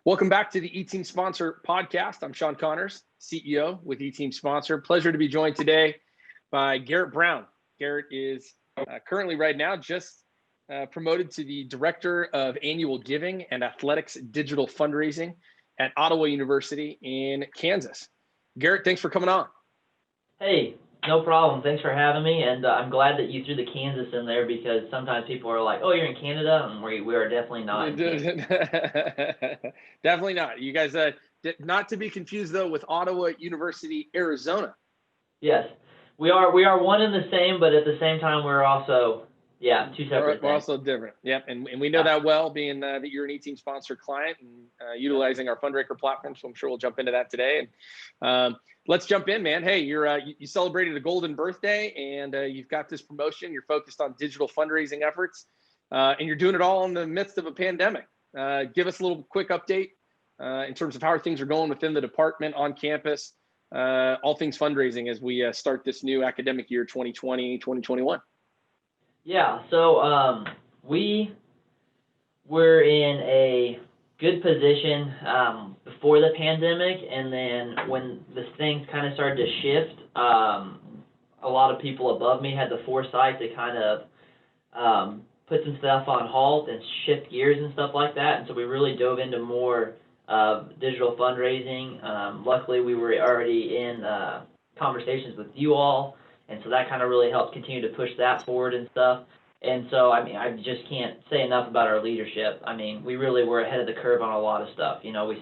Welcome back to the E-Team Sponsor podcast. I'm Sean Connors, CEO with E-Team Sponsor. Pleasure to be joined today by Garrett Brown. Garrett is currently right now just promoted to the Director of Annual Giving and Athletics Digital Fundraising at Ottawa University in Kansas. Garrett, thanks for coming on. Hey, no problem. Thanks for having me, and I'm glad that you threw the Kansas in there because sometimes people are like, "Oh, you're in Canada," and we are definitely not in Canada. Definitely not. You guys, not to be confused though with Ottawa University, Arizona. Yes, we are one and the same, but at the same time, we're also two separate We're things. also different. Yep, and we know that well, being that you're an E-Team Sponsor client and utilizing our Fundraiser platform. So I'm sure we'll jump into that today. And let's jump in, man. Hey, you celebrated a golden birthday, and you've got this promotion. You're focused on digital fundraising efforts, and you're doing it all in the midst of a pandemic. Give us a little quick update in terms of how things are going within the department, on campus, all things fundraising as we start this new academic year, 2020, 2021. Yeah, so we were in a good position before the pandemic, and then when the things kind of started to shift, a lot of people above me had the foresight to kind of put some stuff on halt and shift gears and stuff like that, and so we really dove into more digital fundraising. Luckily, we were already in conversations with you all, and so that kind of really helped continue to push that forward and stuff. And so, I mean, I just can't say enough about our leadership. I mean, we really were ahead of the curve on a lot of stuff. You know, we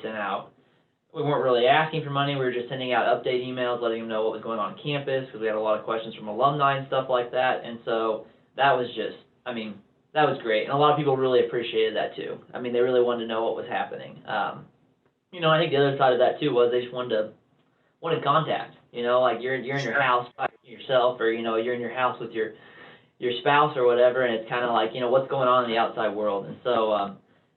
weren't really asking for money. We were just sending out update emails, letting them know what was going on campus, because we had a lot of questions from alumni and stuff like that. And so that was just, I mean, that was great. And a lot of people really appreciated that too. I mean, they really wanted to know what was happening. You know, I think the other side of that too was they just wanted contact. You know, like you're in your house by yourself, or, you know, you're in your house with your spouse or whatever, and it's kind of like, you know, what's going on in the outside world. And so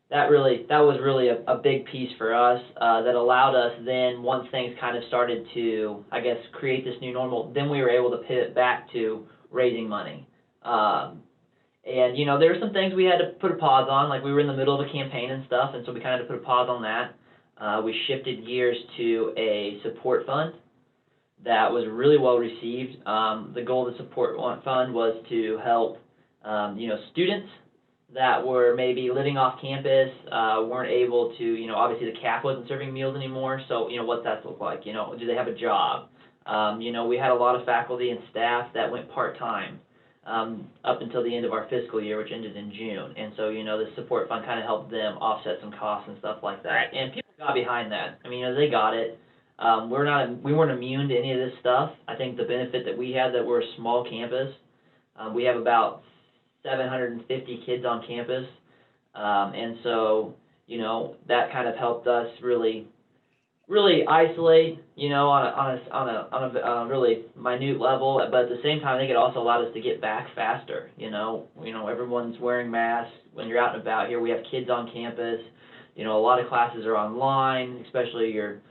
that was really a big piece for us that allowed us then, once things kind of started to, I guess, create this new normal, then we were able to pivot back to raising money. And, you know, there were some things we had to put a pause on, like we were in the middle of a campaign and stuff, and so we kind of had to put a pause on that. We shifted gears to a support fund that was really well received. The goal of the support fund was to help, you know, students that were maybe living off campus, weren't able to, you know, obviously the CAF wasn't serving meals anymore, so, you know, what's that look like? You know, do they have a job? You know, we had a lot of faculty and staff that went part-time up until the end of our fiscal year, which ended in June. And so, you know, the support fund kind of helped them offset some costs and stuff like that. And people got behind that. I mean, you know, they got it. We weren't immune to any of this stuff. I think the benefit that we had, that we're a small campus, we have about 750 kids on campus, and so, you know, that kind of helped us really isolate, you know, on a really minute level. But at the same time, I think it also allowed us to get back faster. You know, everyone's wearing masks when you're out and about. Here we have kids on campus. You know, a lot of classes are online, especially your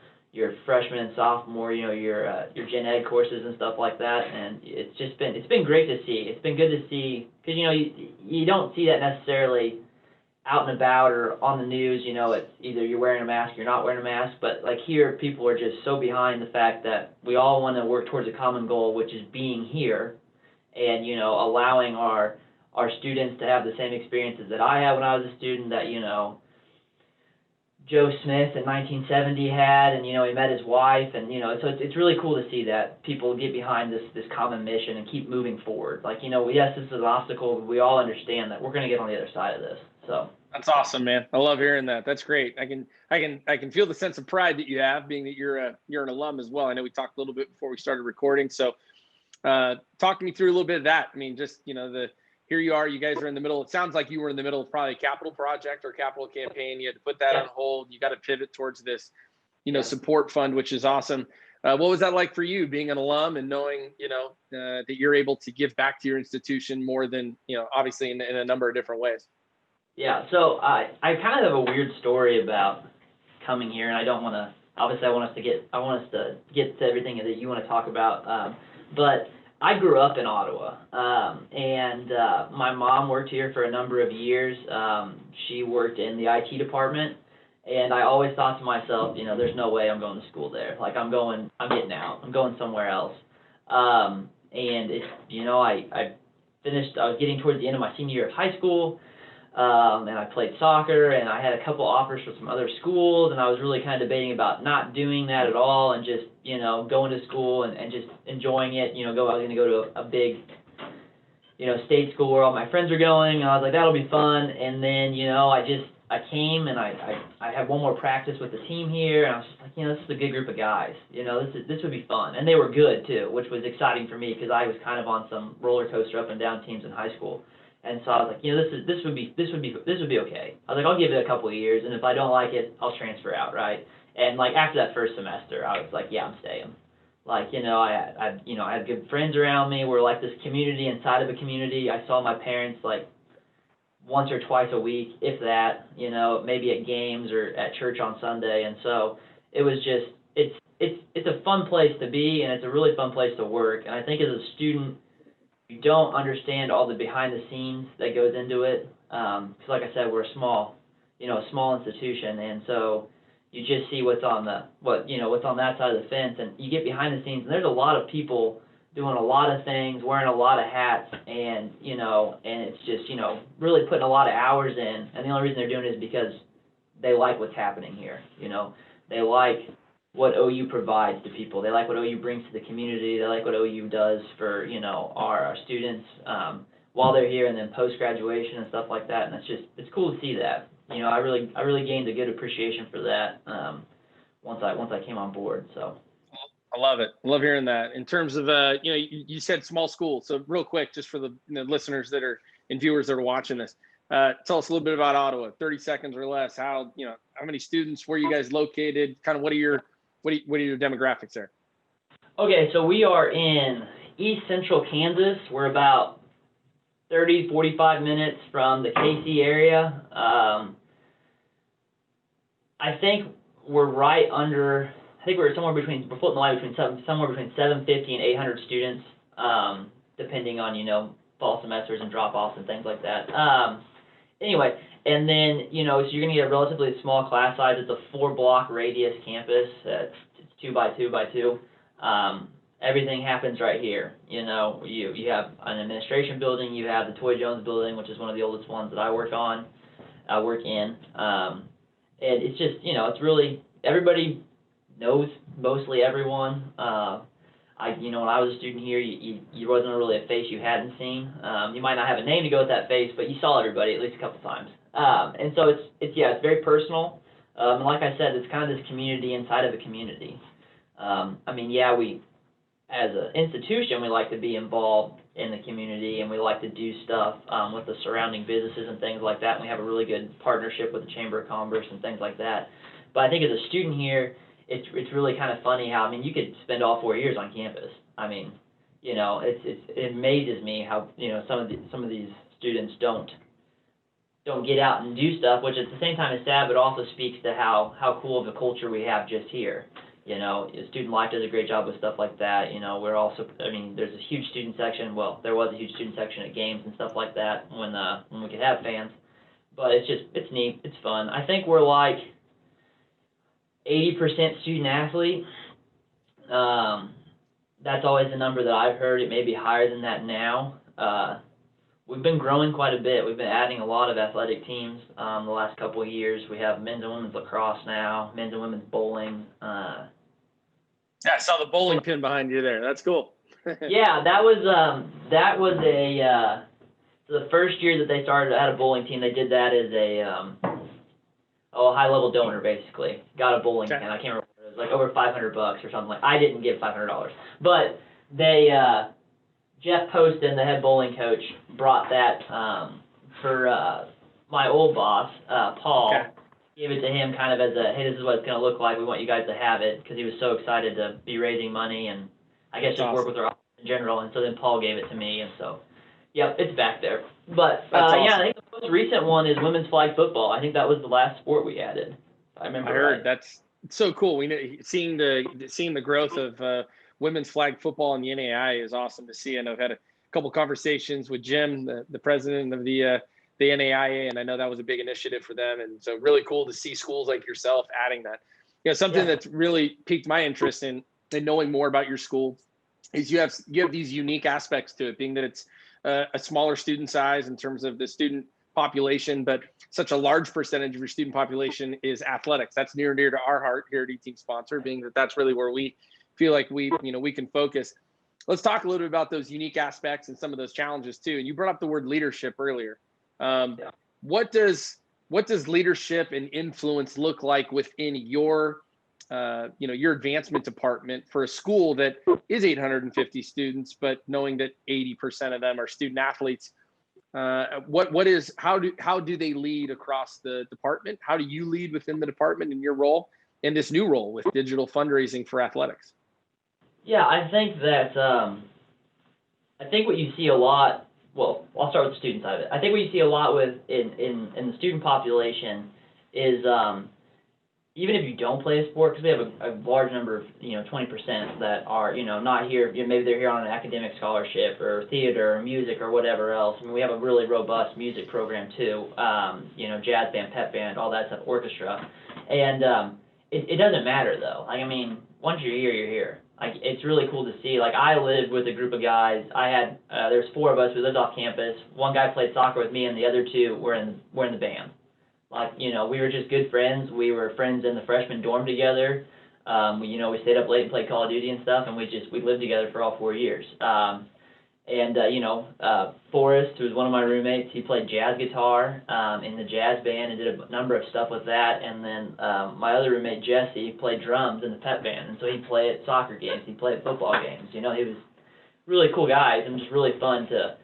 freshman and sophomore, you know, your gen ed courses and stuff like that, and it's been great to see. It's been good to see, because, you know, you don't see that necessarily out and about or on the news. You know, it's either you're wearing a mask or you're not wearing a mask, but like here, people are just so behind the fact that we all want to work towards a common goal, which is being here, and, you know, allowing our students to have the same experiences that I had when I was a student, that, you know, Joe Smith in 1970 had, and, you know, he met his wife, and, you know, so it's really cool to see that people get behind this common mission and keep moving forward. Like, you know, yes, this is an obstacle, but we all understand that we're going to get on the other side of this. So that's awesome, man. I love hearing that. That's great. I can feel the sense of pride that you have, being that you're an alum as well. I know we talked a little bit before we started recording, so talk me through a little bit of that. I mean, just, you know, here you are, you guys are in the middle. It sounds like you were in the middle of probably a capital project or capital campaign. You had to put that on hold. You got to pivot towards this, you know, support fund, which is awesome. What was that like for you, being an alum and knowing, you know, that you're able to give back to your institution more than, you know, obviously in a number of different ways? Yeah, so I kind of have a weird story about coming here, and I don't want to, obviously I want us to get to everything that you want to talk about, but I grew up in Ottawa, and my mom worked here for a number of years. She worked in the IT department, And I always thought to myself, there's no way I'm going to school there. Like I'm getting out. I'm going somewhere else. And it's, I was getting towards the end of my senior year of high school, and I played soccer, and I had a couple offers for some other schools, and I was really kind of debating about not doing that at all and just, going to school and just enjoying it. I was going to go to a big, state school where all my friends are going, and I was like, that'll be fun. And then, I came and I had one more practice with the team here, and I was just like, this is a good group of guys. This would be fun, and they were good too, which was exciting for me because I was kind of on some roller coaster up and down teams in high school, and so I was like, this would be okay. I was like, I'll give it a couple of years, and if I don't like it, I'll transfer out, right? And like after that first semester, I was like, yeah, I'm staying. Like, I had good friends around me. We're like this community inside of a community. I saw my parents like once or twice a week, if that, maybe at games or at church on Sunday. And so it was just, it's a fun place to be, and it's a really fun place to work. And I think as a student, you don't understand all the behind the scenes that goes into it. Because like I said, we're a small institution. And so you just see what's on that side of the fence, and you get behind the scenes, and there's a lot of people doing a lot of things, wearing a lot of hats, and it's just, really putting a lot of hours in, and the only reason they're doing it is because they like what's happening here. They like what OU provides to people. They like what OU brings to the community. They like what OU does for, our students while they're here, and then post-graduation and stuff like that, and it's cool to see that. I really gained a good appreciation for that once I came on board, so. I love it. I love hearing that. In terms of, you said small school. So real quick, just for the listeners that are and viewers that are watching this, tell us a little bit about Ottawa, 30 seconds or less. How many students, where are you guys located? Kind of what are your demographics there? Okay, so we are in East Central Kansas. We're about 30, 45 minutes from the KC area. I think we're right under, we're somewhere between, we're floating the line between somewhere between 750 and 800 students, depending on, fall semesters and drop-offs and things like that. Anyway, and then, so you're going to get a relatively small class size. It's a 4-block radius campus. It's 2 by 2 by 2. Everything happens right here. You have an administration building, you have the Toy Jones building, which is one of the oldest ones that I work in. And it's just, it's really, everybody knows mostly everyone. When I was a student here, you wasn't really a face you hadn't seen. You might not have a name to go with that face, but you saw everybody at least a couple times. And so it's very personal. And like I said, it's kind of this community inside of a community. We, as an institution, we like to be involved in the community, and we like to do stuff with the surrounding businesses and things like that. And we have a really good partnership with the Chamber of Commerce and things like that. But I think as a student here, it's really kind of funny how, you could spend all 4 years on campus. It amazes me how, some of these students don't get out and do stuff, which at the same time is sad, but also speaks to how cool of a culture we have just here. Student life does a great job with stuff like that. We're also, there's a huge student section. Well, there was a huge student section at games and stuff like that when we could have fans. But it's neat. It's fun. I think we're like 80% student athlete. That's always the number that I've heard. It may be higher than that now. We've been growing quite a bit. We've been adding a lot of athletic teams the last couple of years. We have men's and women's lacrosse now, men's and women's bowling. Yeah, I saw the bowling pin behind you there. That's cool. Yeah, that was the first year that they started at a bowling team. They did that as a high-level donor, basically. Got a bowling pin. I can't remember. It was like over $500 or something. I didn't give $500, but they Jeff Poston, the head bowling coach, brought that for my old boss, Paul. Okay. Gave it to him kind of as a, hey, this is what it's going to look like. We want you guys to have it, because he was so excited to be raising money and I guess just work with our office in general. And so then Paul gave it to me, and so, yep, it's back there. But awesome. Yeah, I think the most recent one is women's flag football. I think that was the last sport we added. I remember. I heard right. That's so cool. We know seeing the growth of women's flag football in the NAI is awesome to see. And I've had a couple conversations with Jim, the president of the the NAIA, and I know that was a big initiative for them. And so really cool to see schools like yourself adding that. Something that's really piqued my interest in knowing more about your school is you have these unique aspects to it, being that it's a smaller student size in terms of the student population, but such a large percentage of your student population is athletics. That's near and dear to our heart here at E-Team Sponsor, being that that's really where we feel like we can focus. Let's talk a little bit about those unique aspects and some of those challenges too. And you brought up the word leadership earlier. What does leadership and influence look like within your your advancement department for a school that is 850 students, but knowing that 80% of them are student athletes? How do they lead across the department? How do you lead within the department in your role and this new role with digital fundraising for athletics? Yeah, I think that I think what you see a lot. Well, I'll start with the student side of it. I think what you see a lot with in the student population is even if you don't play a sport, because we have a large number of 20% that are not here. Maybe they're here on an academic scholarship or theater or music or whatever else. I mean, we have a really robust music program too. Jazz band, pep band, all that stuff, orchestra, and it doesn't matter though. Like, I mean, once you're here, you're here. Like, it's really cool to see. Like, I lived with a group of guys. I had there's 4 of us. We lived off campus. One guy played soccer with me, and the other 2 were in the band. Like, we were just good friends. We were friends in the freshman dorm together. We stayed up late and played Call of Duty and stuff, and we lived together for all 4 years. Forrest, who was one of my roommates, he played jazz guitar in the jazz band and did a number of stuff with that. And then my other roommate, Jesse, played drums in the pep band, and so he'd play at soccer games, he'd play at football games. He was really cool guys, and just really fun to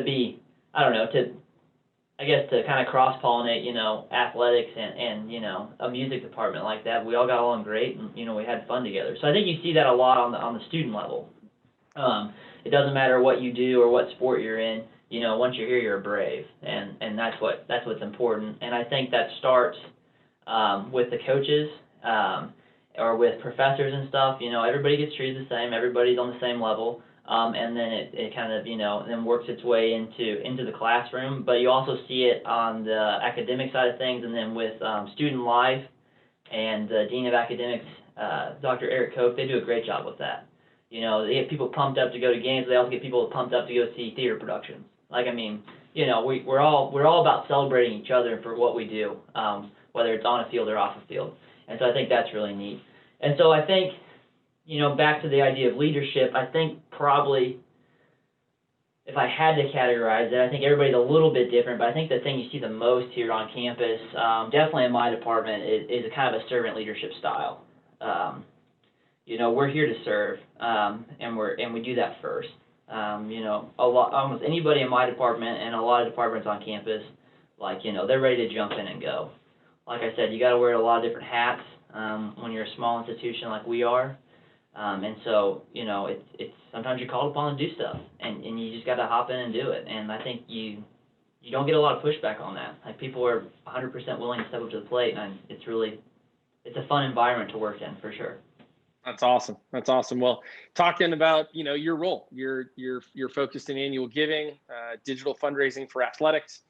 be, to kind of cross-pollinate, athletics and a music department like that. We all got along great, and, we had fun together. So I think you see that a lot on the student level. It doesn't matter what you do or what sport you're in, once you're here, you're a Brave, and that's what's important. And I think that starts with the coaches or with professors and stuff. Everybody gets treated the same, everybody's on the same level. And then it kind of, then works its way into the classroom. But you also see it on the academic side of things, and then with student life and the Dean of Academics, Dr. Eric Koch, they do a great job with that. They get people pumped up to go to games. They also get people pumped up to go see theater productions. Like, I mean, we're all about celebrating each other for what we do, whether it's on a field or off a field. And so I think that's really neat. And so I think, back to the idea of leadership, I think probably if I had to categorize it, I think everybody's a little bit different, but I think the thing you see the most here on campus, definitely in my department, is a kind of a servant leadership style. We're here to serve, and we do that first. Almost anybody in my department and a lot of departments on campus, they're ready to jump in and go. Like I said, you got to wear a lot of different hats when you're a small institution like we are. And so, it's sometimes you're called upon to do stuff, and you just got to hop in and do it. And I think you don't get a lot of pushback on that. Like, people are 100% willing to step up to the plate, and it's a fun environment to work in, for sure. That's awesome. That's awesome. Well, talking about, your role, you're focused in annual giving, digital fundraising for athletics.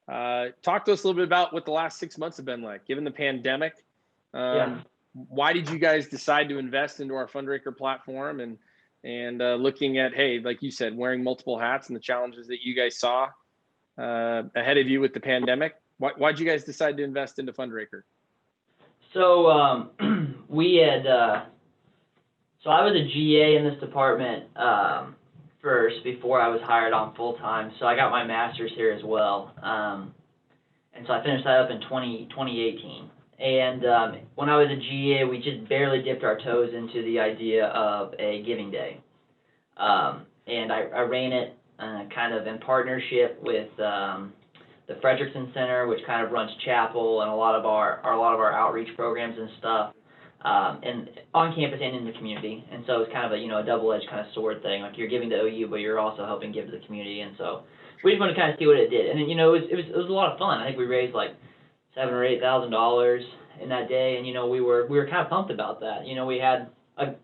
Talk to us a little bit about what the last 6 months have been like, given the pandemic. Why did you guys decide to invest into our Fundraiser platform and looking at, hey, like you said, wearing multiple hats and the challenges that you guys saw ahead of you with the pandemic? Why'd you guys decide to invest into Fundraiser? So we had, so I was a GA in this department first before I was hired on full time. So I got my master's here as well, and so I finished that up in 2018. And when I was a GA, we just barely dipped our toes into the idea of a giving day. And I ran it kind of in partnership with the Frederickson Center, which kind of runs chapel and a lot of our outreach programs and stuff, and on campus and in the community. And so it's kind of a double-edged kind of sword thing. Like, you're giving to OU, but you're also helping give to the community. And so we just wanted to kind of see what it did. And then, it was a lot of fun. I think we raised like $7,000 or $8,000 in that day, and we were kind of pumped about that. We had I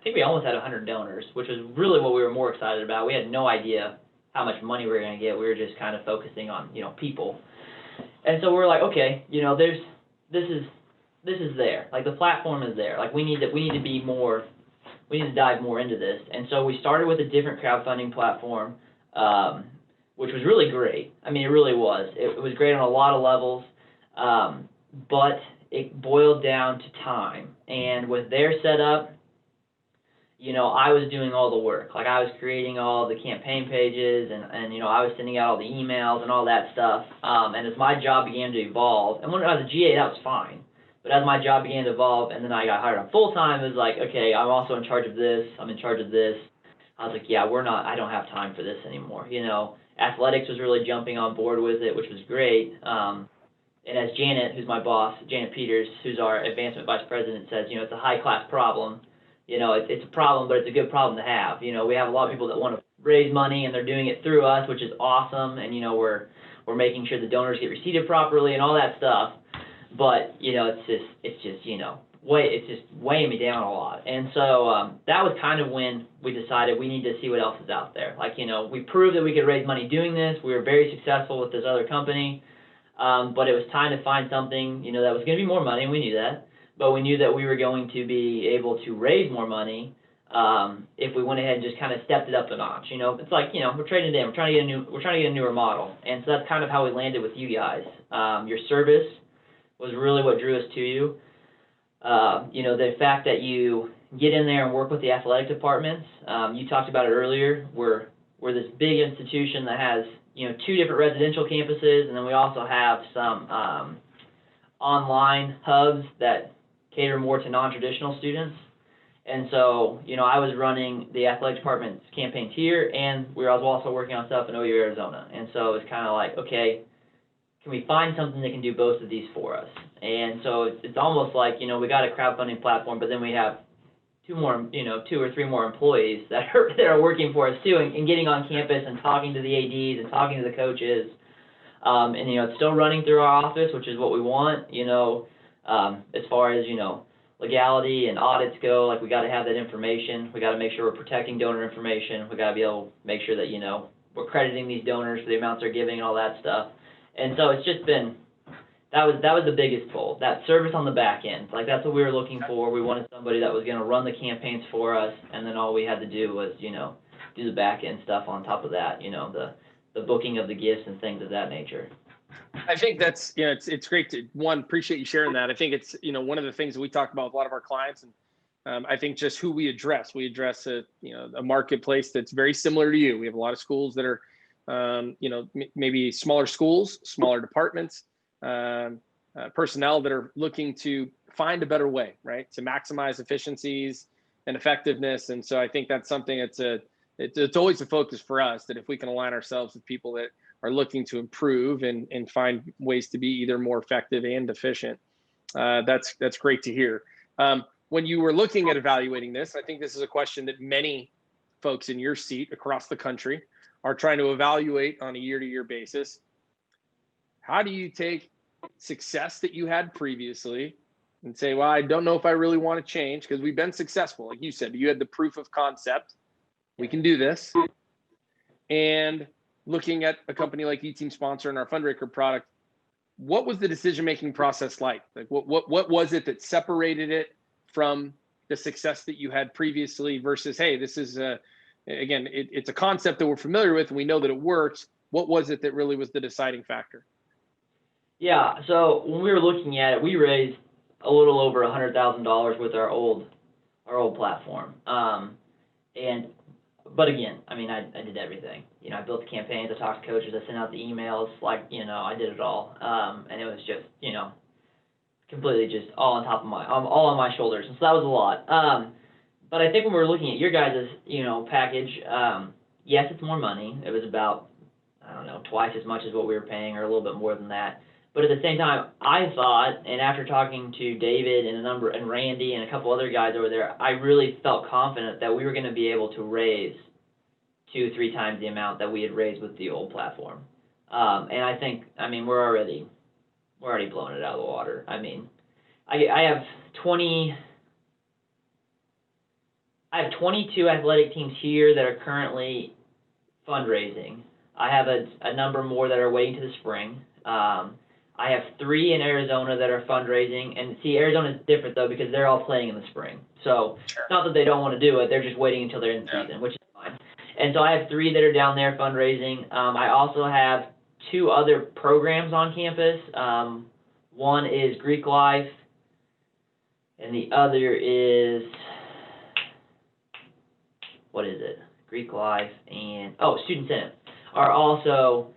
think we almost had 100 donors, which was really what we were more excited about. We had no idea how much money we were going to get. We were just kind of focusing on, people. And so we're like, okay, this is there. Like, the platform is there. Like, we need to dive more into this. And so we started with a different crowdfunding platform, which was really great. I mean, it really was. It was great on a lot of levels, but it boiled down to time. And with their setup, I was doing all the work. Like, I was creating all the campaign pages, and I was sending out all the emails and all that stuff. And as my job began to evolve, and when I was a GA, that was fine. But as my job began to evolve, and then I got hired on full-time, it was like, okay, I'm also in charge of this, I'm in charge of this. I was like, yeah, I don't have time for this anymore. Athletics was really jumping on board with it, which was great. And as Janet, who's my boss, Janet Peters, who's our advancement vice president, says, it's a high-class problem. It's a problem, but it's a good problem to have. We have a lot of people that want to raise money, and they're doing it through us, which is awesome. And, we're making sure the donors get receipted properly and all that stuff. But, it's just weighing me down a lot. And so that was kind of when we decided we need to see what else is out there. Like, we proved that we could raise money doing this. We were very successful with this other company. But it was time to find something, that was going to be more money, and we knew that. But we knew that we were going to be able to raise more money if we went ahead and just kind of stepped it up a notch. It's like, we're trading it in. We're trying to get a newer model. And so that's kind of how we landed with you guys. Your service was really what drew us to you. The fact that you get in there and work with the athletic departments. You talked about it earlier. We're this big institution that has, 2 different residential campuses, and then we also have some online hubs that cater more to non-traditional students. And so, I was running the athletic department's campaigns here, and I was also working on stuff in OU, Arizona. And so it was kind of like, okay, can we find something that can do both of these for us? And so it's almost like, we got a crowdfunding platform, but then we have 2 or 3 more employees that are working for us too, and getting on campus and talking to the ADs and talking to the coaches. And it's still running through our office, which is what we want. As far as legality and audits go, like, we got to have that information. We got to make sure we're protecting donor information. We got to be able to make sure that we're crediting these donors for the amounts they're giving and all that stuff. And so it's just been, that was the biggest pull, that service on the back end. Like, that's what we were looking for. We wanted somebody that was going to run the campaigns for us, and then all we had to do was, do the back end stuff on top of that, the booking of the gifts and things of that nature. I think that's, it's great to, appreciate you sharing that. I think it's, one of the things that we talk about with a lot of our clients, and I think just who we address a marketplace that's very similar to you. We have a lot of schools that are, maybe smaller schools, smaller departments, personnel that are looking to find a better way, right, to maximize efficiencies and effectiveness. And so I think that's something it's always a focus for us, that if we can align ourselves with people that are looking to improve and find ways to be either more effective and efficient, that's great to hear. When you were looking at evaluating this, I think this is a question that many folks in your seat across the country are trying to evaluate on a year-to-year basis. How do you take success that you had previously and say, well, I don't know if I really want to change, because we've been successful. Like you said, you had the proof of concept. We can do this. And looking at a company like eTeam Sponsor and our Fundraiser product, what was the decision-making process like? Like, what was it that separated it from the success that you had previously versus, hey, this is again, it's a concept that we're familiar with and we know that it works. What was it that really was the deciding factor? Yeah, so when we were looking at it, we raised a little over $100,000 with our old platform. But again, I mean, I did everything. I built the campaigns, I talked to coaches, I sent out the emails, like, I did it all. And it was just, completely just all on my shoulders. And so that was a lot. But I think when we were looking at your guys' package, yes, it's more money. It was about, I don't know, twice as much as what we were paying, or a little bit more than that. But at the same time, I thought, and after talking to David and Randy and a couple other guys over there, I really felt confident that we were going to be able to raise 2-3 times the amount that we had raised with the old platform. And I think, we're already blowing it out of the water. I have 22 athletic teams here that are currently fundraising. I have a number more that are waiting to the spring. I have 3 in Arizona that are fundraising, and see, Arizona's different though because they're all playing in the spring. So Sure. it's not that they don't want to do it; they're just waiting until they're in season, which is fine. And so I have 3 that are down there fundraising. I also have 2 other programs on campus. One is Greek Life, and the other is, what is it? Greek Life and Student Senate are also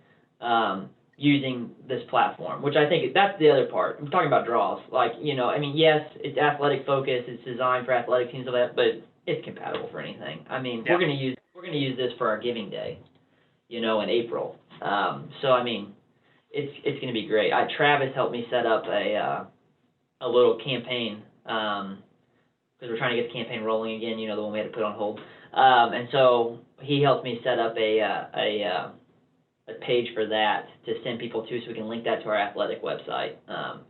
using this platform, which I think that's the other part. I'm talking about draws. Like, I mean, yes, it's athletic focused, it's designed for athletic teams and all that, but it's compatible for anything. I mean, we're gonna use this for our giving day, in April. So I mean, it's gonna be great. Travis helped me set up a little campaign because we're trying to get the campaign rolling again. The one we had to put on hold. And so he helped me set up a page for that to send people to, so we can link that to our athletic website.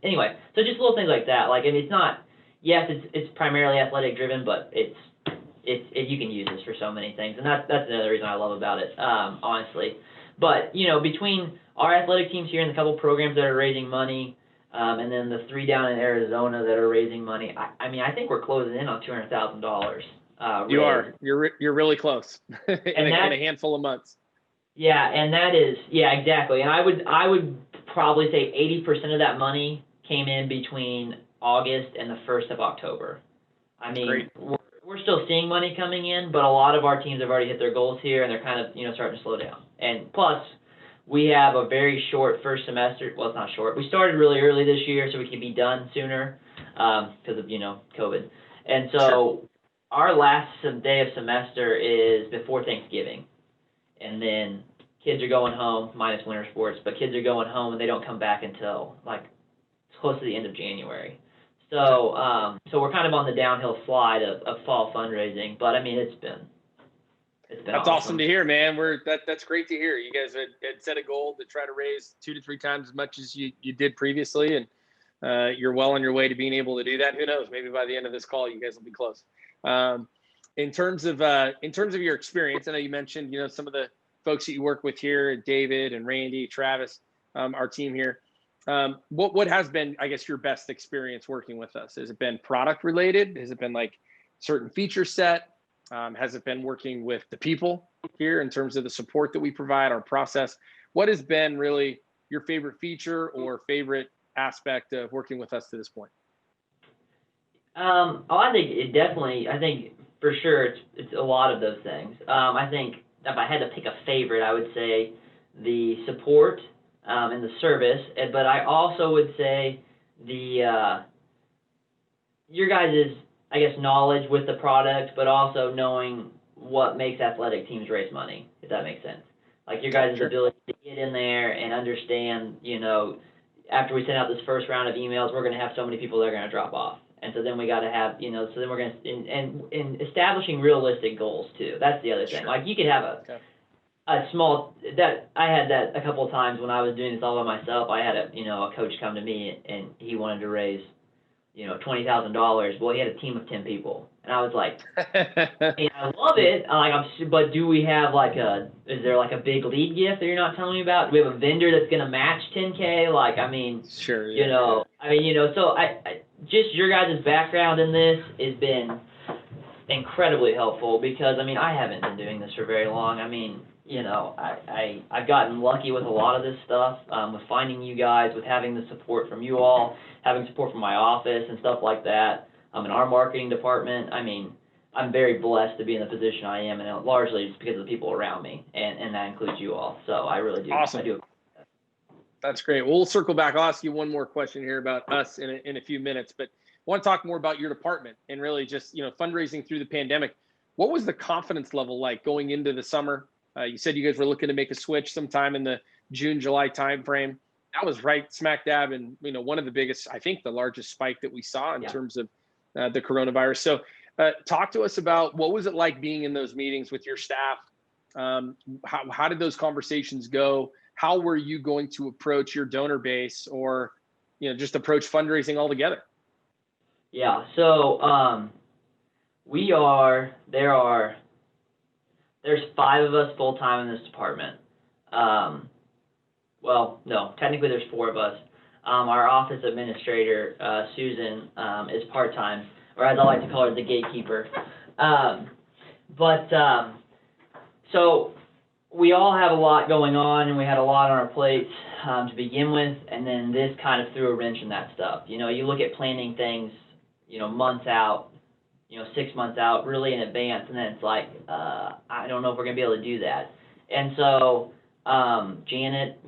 Anyway, so just little things like that. Like, I mean, it's not, yes, it's primarily athletic driven, but you can use this for so many things, and that's another reason I love about it, honestly. But between our athletic teams here and the couple programs that are raising money, and then the 3 down in Arizona that are raising money, I mean, I think we're closing in on $200,000. You are. You're really close in a handful of months. Yeah, and that is, yeah, exactly. And I would probably say 80% of that money came in between August and the 1st of October. I mean, we're still seeing money coming in, but a lot of our teams have already hit their goals here, and they're kind of, starting to slow down. And plus, we have a very short first semester. Well, it's not short. We started really early this year, so we can be done sooner because of, COVID. And so our last day of semester is before Thanksgiving. And then kids are going home, minus winter sports, but kids are going home and they don't come back until like close to the end of January. So so we're kind of on the downhill slide of fall fundraising, but I mean it's been that's awesome to hear, man. That's great to hear. You guys had set a goal to try to raise 2 to 3 times as much as you did previously, and you're well on your way to being able to do that. Who knows? Maybe by the end of this call, you guys will be close. In terms of your experience, I know you mentioned some of the folks that you work with here, David and Randy, Travis, our team here. What has been, I guess, your best experience working with us? Has it been product related? Has it been like certain feature set? Has it been working with the people here in terms of the support that we provide, our process? What has been really your favorite feature or favorite aspect of working with us to this point? I think for sure it's a lot of those things. I think if I had to pick a favorite, I would say the support and the service, but I also would say your guys' I guess knowledge with the product, but also knowing what makes athletic teams raise money, if that makes sense. Like your guys' ability to get in there and understand, after we send out this first round of emails, we're going to have so many people that are going to drop off. And so then we got to have, so then we're going to, and establishing realistic goals too. That's the other thing. Like you could have a small, that I had that a couple of times when I was doing this all by myself. I had a coach come to me and he wanted to raise, $20,000. Well, he had a team of 10 people. And I was like, I love it. But do we have is there like a big lead gift that you're not telling me about? Do we have a vendor that's going to match 10K? Sure. So I just your guys' background in this has been incredibly helpful because, I haven't been doing this for very long. I've gotten lucky with a lot of this stuff, with finding you guys, with having the support from you all, having support from my office and stuff like that, in our marketing department. I'm very blessed to be in the position I am, and largely just because of the people around me, and that includes you all. So I really do. Awesome. I do. That's great. We'll circle back. I'll ask you one more question here about us in a few minutes, but I want to talk more about your department and really just, fundraising through the pandemic. What was the confidence level like going into the summer? You said you guys were looking to make a switch sometime in the June, July timeframe. That was right smack dab in, one of the biggest, I think the largest spike that we saw in terms of the coronavirus. So talk to us about what was it like being in those meetings with your staff? How did those conversations go? How were you going to approach your donor base or, just approach fundraising altogether? Yeah. So there are there's 5 of us full-time in this department. Well, no, technically there's 4 of us. Our office administrator, Susan, is part-time, or as I like to call her, the gatekeeper. So we all have a lot going on, and we had a lot on our plates to begin with, and then this kind of threw a wrench in that stuff. You know, you look at planning things, you know, months out, you know, 6 months out, really in advance, and then it's like, I don't know if we're going to be able to do that. And so Janet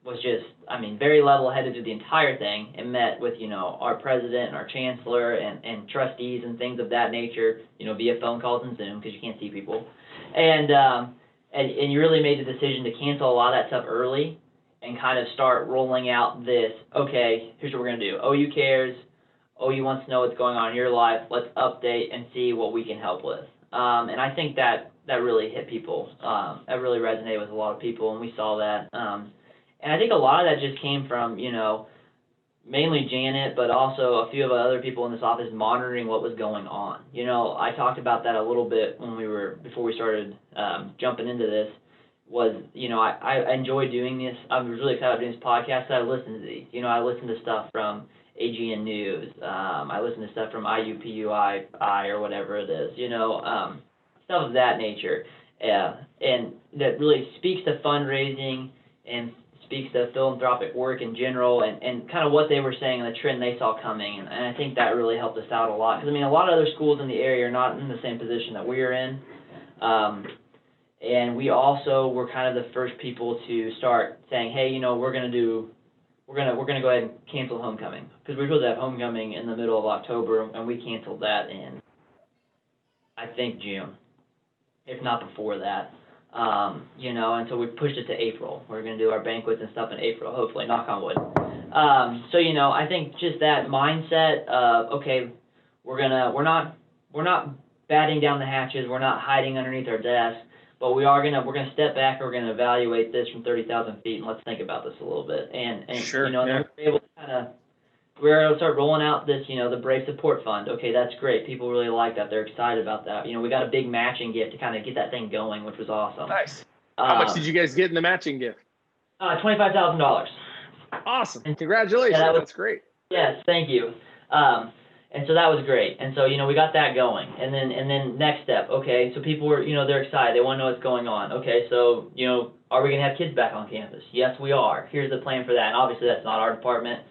was just, I mean, very level-headed through the entire thing, and met with, you know, our president and our chancellor and trustees and things of that nature, you know, via phone calls and Zoom, because you can't see people. And you really made the decision to cancel a lot of that stuff early and kind of start rolling out this, okay, here's what we're going to do. OU cares. OU wants to know what's going on in your life. Let's update and see what we can help with. And I think that really hit people. That really resonated with a lot of people, and we saw that. And I think a lot of that just came from, you know, mainly Janet, but also a few of the other people in this office monitoring what was going on. You know, I talked about that a little bit before we started jumping into this, was, you know, I enjoy doing this. I was really excited about doing this podcast. I listen to these. You know, I listen to stuff from AGN News. I listen to stuff from IUPUI or whatever it is, you know, stuff of that nature. And that really speaks to fundraising and speaks to philanthropic work in general, and kind of what they were saying and the trend they saw coming. And I think that really helped us out a lot. Because, I mean, a lot of other schools in the area are not in the same position that we are in. And we also were kind of the first people to start saying, hey, you know, we're gonna go ahead and cancel homecoming, because we were supposed to have homecoming in the middle of October, and we canceled that in, I think, June, if not before that. You know, and so we pushed it to April. We're gonna do our banquets and stuff in April, hopefully, knock on wood. So, you know, I think just that mindset of, okay, we're not batting down the hatches, we're not hiding underneath our desk, but we're gonna step back, we're gonna evaluate this from 30,000 feet, and let's think about this a little bit. And sure, you know, yeah. and we're able to start rolling out this, you know, the Brave Support Fund. Okay, that's great. People really like that. They're excited about that. You know, we got a big matching gift to kind of get that thing going, which was awesome. Nice. How much did you guys get in the matching gift? $25,000. Awesome. Congratulations. Yeah, That's great. Yes, thank you. And so that was great. And so, you know, we got that going. And then next step, okay, so people were, you know, they're excited. They want to know what's going on. Okay, so, you know, are we going to have kids back on campus? Yes, we are. Here's the plan for that. And obviously that's not our department.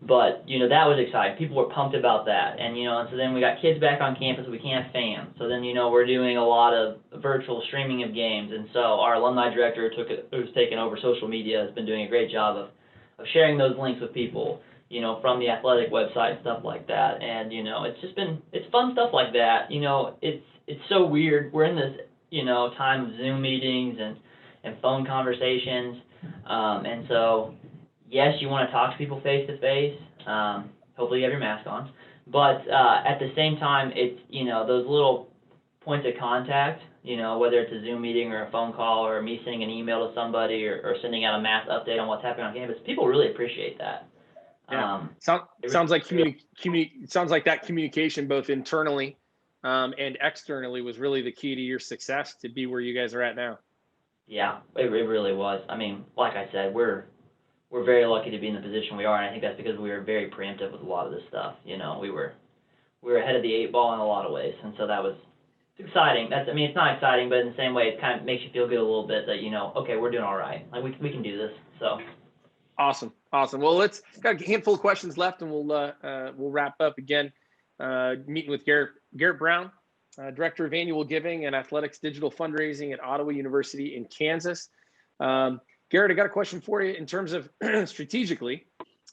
But, you know, that was exciting. People were pumped about that. And, you know, and so then we got kids back on campus. We can't have fans. So then, you know, we're doing a lot of virtual streaming of games. And so our alumni director who's taken over social media, has been doing a great job of sharing those links with people, you know, from the athletic website and stuff like that. And, you know, it's fun stuff like that. You know, it's so weird. We're in this, you know, time of Zoom meetings and phone conversations. And so, yes, you want to talk to people face to face. Hopefully you have your mask on. But at the same time, it's, you know, those little points of contact, you know, whether it's a Zoom meeting or a phone call or me sending an email to somebody or sending out a mass update on what's happening on campus, people really appreciate that. Yeah. Sounds like sounds like that communication both internally and externally was really the key to your success to be where you guys are at now. Yeah, it really was. I mean, like I said, we're very lucky to be in the position we are, and I think that's because we were very preemptive with a lot of this stuff. You know, we were ahead of the 8 ball in a lot of ways, and so that was exciting. I mean, it's not exciting, but in the same way, it kind of makes you feel good a little bit that, you know, okay, we're doing all right. Like we can do this. So. Awesome. Well, let's got a handful of questions left, and we'll wrap up again. Meeting with Garrett Brown, Director of Annual Giving and Athletics Digital Fundraising at Ottawa University in Kansas. Garrett, I got a question for you in terms of strategically.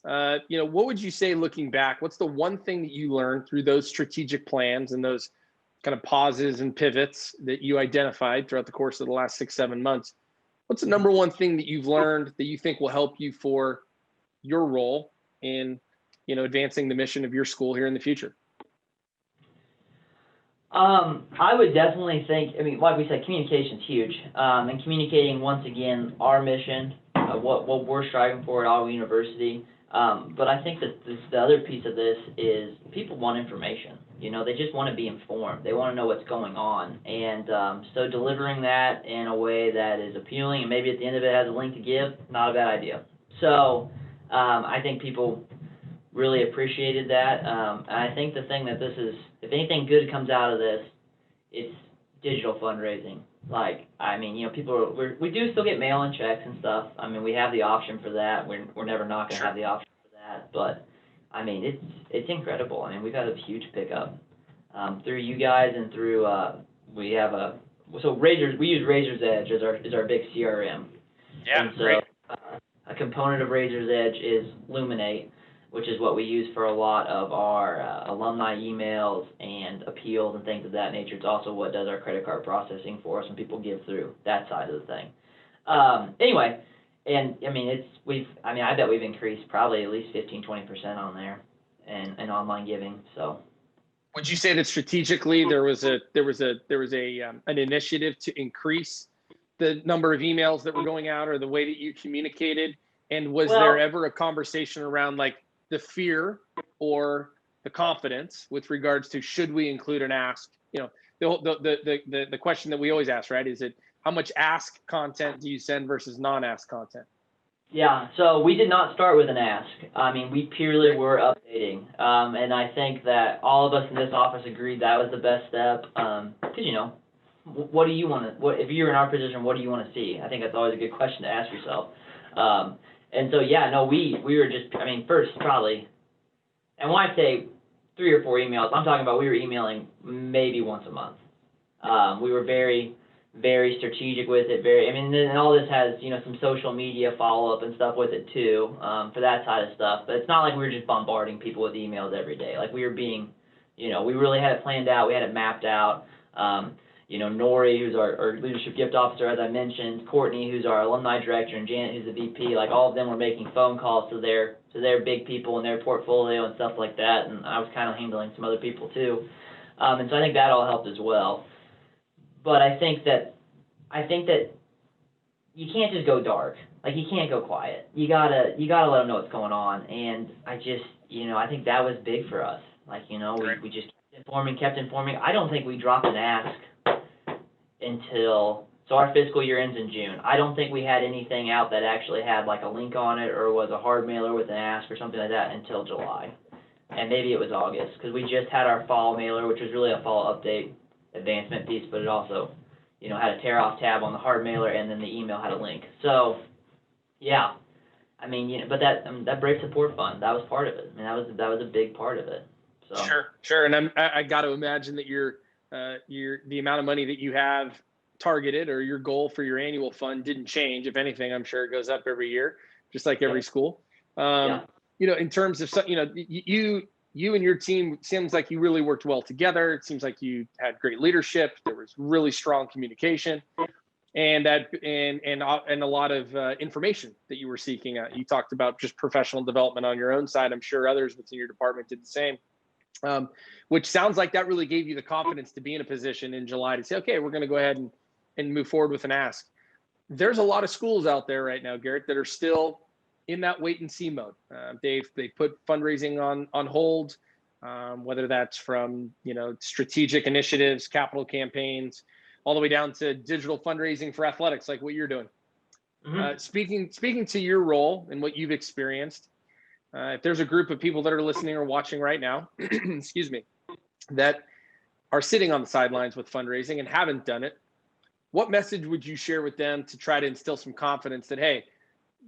You know, what would you say looking back? What's the one thing that you learned through those strategic plans and those kind of pauses and pivots that you identified throughout the course of the last 6-7 months? What's the number one thing that you've learned that you think will help you for your role in, you know, advancing the mission of your school here in the future? I would definitely think, I mean, like we said, communication's huge. And communicating, once again, our mission, what we're striving for at Ottawa University. But I think that the other piece of this is people want information. You know, they just want to be informed. They want to know what's going on. And so delivering that in a way that is appealing and maybe at the end of it has a link to give, not a bad idea. So I think people really appreciated that. And I think the thing that this is, if anything good comes out of this, it's digital fundraising. Like, I mean, you know, people we do still get mail-in checks and stuff. I mean, we have the option for that. We're never not going to have the option for that. But, I mean, it's incredible. I mean, we've had a huge pickup through you guys and through, we have we use Razor's Edge as our big CRM. Yeah, and so, great. A component of Razor's Edge is Luminate, which is what we use for a lot of our alumni emails and appeals and things of that nature. It's also what does our credit card processing for us when people give through that side of the thing. Anyway, and I mean, I bet we've increased probably at least 15-20% on there and online giving. So, would you say that strategically there was an initiative to increase the number of emails that were going out or the way that you communicated? And was there ever a conversation around like the fear or the confidence with regards to should we include an ask? You know, the question that we always ask, right? Is it how much ask content do you send versus non-ask content? Yeah, so we did not start with an ask. I mean, we purely were updating. And I think that all of us in this office agreed that was the best step. Because, you know, what do you want to, if you're in our position, what do you want to see? I think that's always a good question to ask yourself. And so, yeah, no, we were just, I mean, first probably, and when I say 3 or 4 emails, I'm talking about we were emailing maybe once a month. We were very, very strategic with it. I mean, and all this has, you know, some social media follow-up and stuff with it too, for that side of stuff. But it's not like we were just bombarding people with emails every day. Like we were being, you know, we really had it planned out. We had it mapped out. You know, Nori, who's our leadership gift officer, as I mentioned, Courtney, who's our alumni director, and Janet, who's the VP, like all of them were making phone calls to their big people in their portfolio and stuff like that, and I was kind of handling some other people too. And so I think that all helped as well. But I think that you can't just go dark. Like you can't go quiet. You gotta let them know what's going on. And I just, you know, I think that was big for us. Like, you know, we just kept informing. I don't think we dropped an ask until, so our fiscal year ends in June. I don't think we had anything out that actually had like a link on it or was a hard mailer with an ask or something like that until July. And maybe it was August, because we just had our fall mailer, which was really a fall update advancement piece, but it also, you know, had a tear off tab on the hard mailer, and then the email had a link. So, yeah, I mean, you know, but that Brave Support Fund, that was part of it. I mean, that was a big part of it. So. Sure. And I got to imagine that the amount of money that you have targeted or your goal for your annual fund didn't change. If anything, I'm sure it goes up every year, just like every school. You know, in terms of, you know, you and your team, seems like you really worked well together. It seems like you had great leadership. There was really strong communication, and a lot of information that you were seeking out. You talked about just professional development on your own side. I'm sure others within your department did the same. Which sounds like that really gave you the confidence to be in a position in July to say, okay, we're going to go ahead and move forward with an ask. There's a lot of schools out there right now, Garrett, that are still in that wait and see mode. They put fundraising on hold, whether that's from, you know, strategic initiatives, capital campaigns, all the way down to digital fundraising for athletics, like what you're doing. Mm-hmm. Speaking to your role and what you've experienced, if there's a group of people that are listening or watching right now, excuse me, that are sitting on the sidelines with fundraising and haven't done it, what message would you share with them to try to instill some confidence that, hey,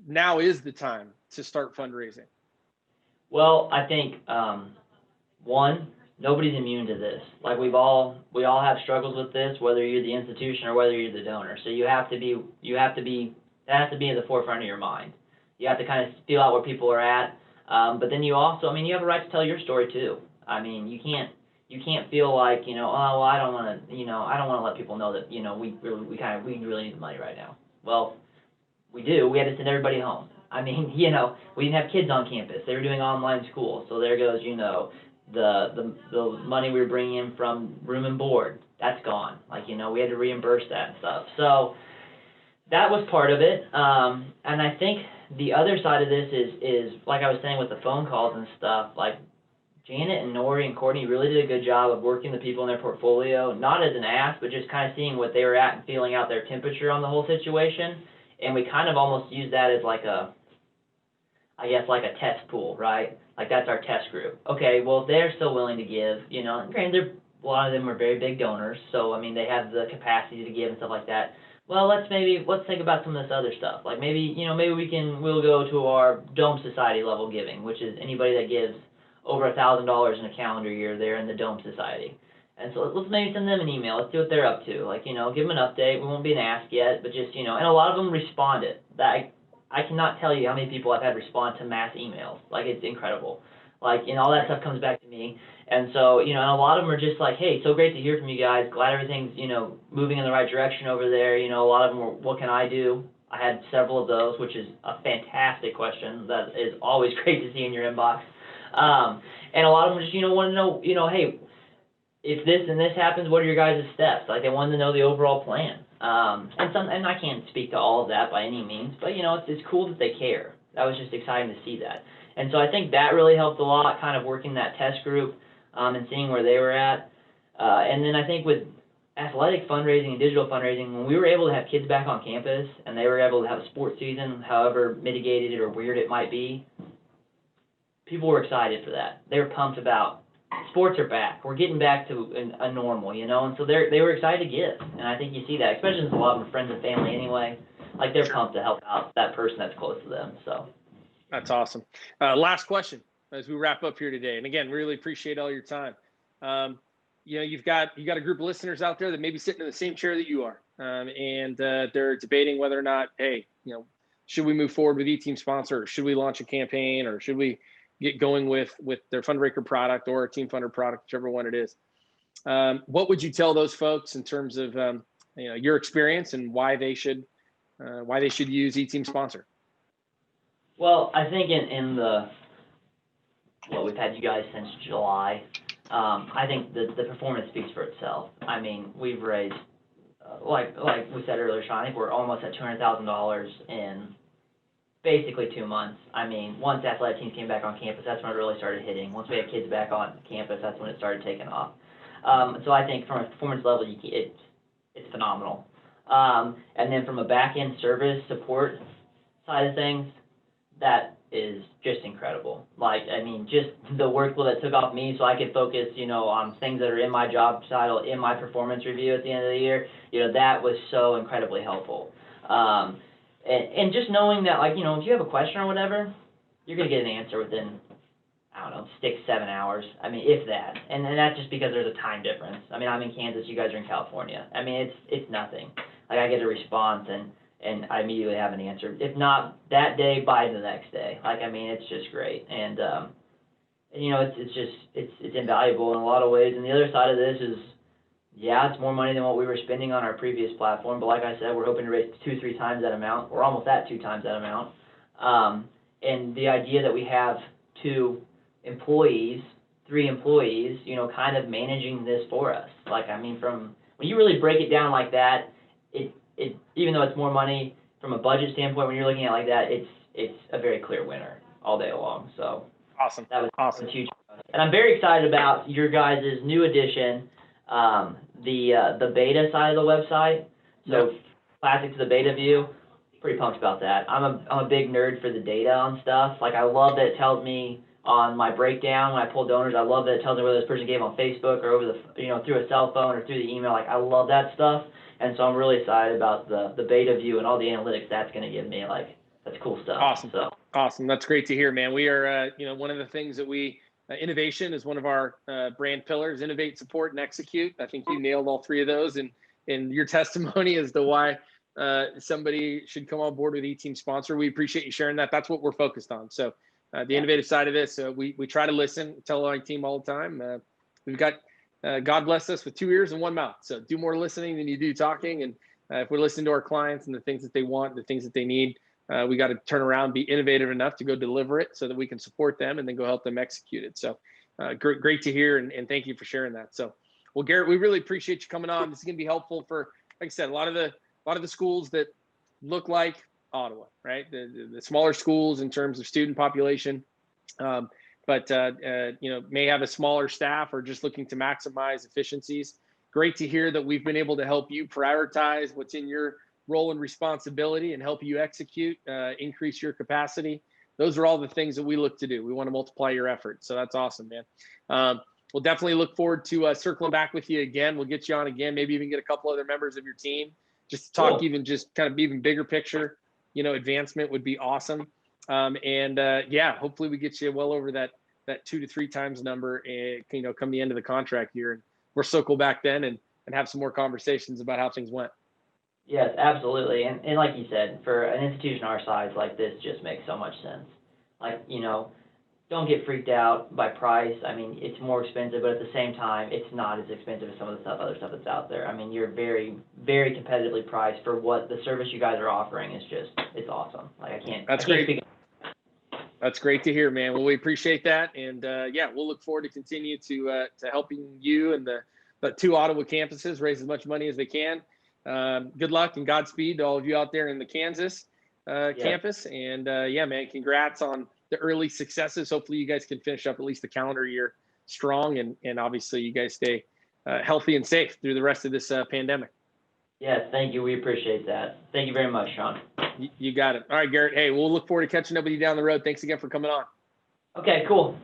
now is the time to start fundraising? Well, I think, one, nobody's immune to this. Like we all have struggles with this, whether you're the institution or whether you're the donor. So that has to be in the forefront of your mind. You have to kind of feel out where people are at. But then you also, I mean, you have a right to tell your story too. I mean, you can't feel like, you know, oh, well, I don't want to let people know that, you know, we really need the money right now. Well, we do. We had to send everybody home. I mean, you know, we didn't have kids on campus. They were doing online school. So there goes, you know, the money we were bringing in from room and board. That's gone. Like, you know, we had to reimburse that and stuff. So that was part of it. And I think the other side of this is like I was saying with the phone calls and stuff, like Janet and Nori and Courtney really did a good job of working the people in their portfolio, not as an ask, but just kind of seeing what they were at and feeling out their temperature on the whole situation. And we kind of almost used that as like a, I guess, like a test pool, right? Like that's our test group. Okay, well, they're still willing to give, you know, and granted, a lot of them are very big donors, so I mean, they have the capacity to give and stuff like that. Well, let's think about some of this other stuff. Like maybe, you know, we'll go to our Dome Society level giving, which is anybody that gives over $1,000 in a calendar year, they're in the Dome Society. And so let's maybe send them an email. Let's see what they're up to. Like, you know, give them an update. We won't be an ask yet, but just, you know, and a lot of them responded. I cannot tell you how many people I've had respond to mass emails. Like, it's incredible. Like, you know, all that stuff comes back to me. And so, you know, and a lot of them are just like, hey, so great to hear from you guys. Glad everything's, you know, moving in the right direction over there. You know, a lot of them were, what can I do? I had several of those, which is a fantastic question. That is always great to see in your inbox. And a lot of them just, you know, want to know, you know, hey, if this and this happens, what are your guys' steps? Like, they wanted to know the overall plan. And I can't speak to all of that by any means, but, you know, it's cool that they care. That was just exciting to see that. And so I think that really helped a lot, kind of working that test group, and seeing where they were at. And then I think with athletic fundraising and digital fundraising, when we were able to have kids back on campus and they were able to have a sports season, however mitigated or weird it might be, people were excited for that. They were pumped about sports are back. We're getting back to a normal, you know, and so they were excited to give. And I think you see that, especially since a lot of them are friends and family anyway. Like, they're pumped to help out that person that's close to them. So that's awesome. Last question as we wrap up here today. And again, really appreciate all your time. You know, you've got a group of listeners out there that may be sitting in the same chair that you are, and they're debating whether or not, hey, you know, should we move forward with E-Team Sponsor, or should we launch a campaign, or should we get going with their Fundraiser product or a Team Funder product, whichever one it is. What would you tell those folks in terms of you know, your experience and why they should use E-Team Sponsor? Well, I think we've had you guys since July. I think the performance speaks for itself. I mean, we've raised, like we said earlier, Sean, I think we're almost at $200,000 in basically 2 months. I mean, once athletic teams came back on campus, that's when it really started hitting. Once we had kids back on campus, that's when it started taking off. So I think from a performance level, it's phenomenal. And then from a back-end service support side of things, that is just incredible. Like, I mean, just the workload that took off me so I could focus, you know, on things that are in my job title, in my performance review at the end of the year, you know, that was so incredibly helpful. And just knowing that, like, you know, if you have a question or whatever, you're going to get an answer within, I don't know, 6-7 hours. I mean, if that. And that's just because there's a time difference. I mean, I'm in Kansas, you guys are in California. I mean, it's nothing. Like, I get a response and I immediately have an answer. If not that day, by the next day. Like, I mean, it's just great. And you know, it's invaluable in a lot of ways. And the other side of this is, yeah, it's more money than what we were spending on our previous platform, but like I said, we're hoping to raise 2-3 times that amount. We're almost at 2 times that amount. And the idea that we have 3 employees, you know, kind of managing this for us. Like, I mean, from when you really break it down like that, it even though it's more money from a budget standpoint, when you're looking at it like that, it's a very clear winner all day long. So awesome. That was awesome. Huge. And I'm very excited about your guys' new addition. The beta side of the website, so yep. Classic to the beta view, pretty pumped about that. I'm a big nerd for the data on stuff. Like, I love that it tells me on my breakdown when I pull donors. I love that it tells me whether this person gave on Facebook or over the, you know, through a cell phone or through the email. Like, I love that stuff, and so I'm really excited about the beta view and all the analytics that's going to give me. Like, that's cool stuff. Awesome. So awesome. That's great to hear, man. We are, you know, one of the things that we innovation is one of our brand pillars. Innovate, support, and execute. I think you nailed all 3 of those in your testimony as to why somebody should come on board with E-Team Sponsor. We appreciate you sharing that. That's what we're focused on. So the innovative side of this, we try to listen, tell our team all the time. We've got, God bless us with 2 ears and 1 mouth. So do more listening than you do talking. And if we're listening to our clients and the things that they want, the things that they need, we got to turn around, be innovative enough to go deliver it so that we can support them and then go help them execute it. So great to hear. And thank you for sharing that. So, well, Garrett, we really appreciate you coming on. This is going to be helpful for, like I said, a lot of the schools that look like Ottawa, right? The smaller schools in terms of student population. but may have a smaller staff or just looking to maximize efficiencies. Great to hear that we've been able to help you prioritize what's in your role and responsibility and help you execute, increase your capacity. Those are all the things that we look to do. We want to multiply your effort. So that's awesome, man. We'll definitely look forward to circling back with you again. We'll get you on again, maybe even get a couple other members of your team just to talk, even just kind of even bigger picture, advancement would be awesome. Hopefully we get you well over that 2 to 3 times number, come the end of the contract year. And we'll circle back then and have some more conversations about how things went. Yes, absolutely. And like you said, for an institution our size, like this just makes so much sense. Like, don't get freaked out by price. I mean, it's more expensive, but at the same time, it's not as expensive as some of the other stuff that's out there. I mean, you're very, very competitively priced for what the service you guys are offering. It's awesome. Like, I can't speak. That's great to hear, man. Well, we appreciate that. And we'll look forward to continue to helping you and the 2 Ottawa campuses raise as much money as they can. Good luck and Godspeed to all of you out there in the Kansas campus. And man, congrats on the early successes. Hopefully you guys can finish up at least the calendar year strong, and obviously you guys stay healthy and safe through the rest of this pandemic. Yes, thank you. We appreciate that. Thank you very much, Sean. You got it. All right, Garrett. Hey, we'll look forward to catching up with you down the road. Thanks again for coming on. Okay, cool.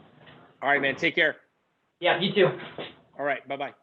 All right, man. Take care. Yeah, you too. All right. Bye-bye.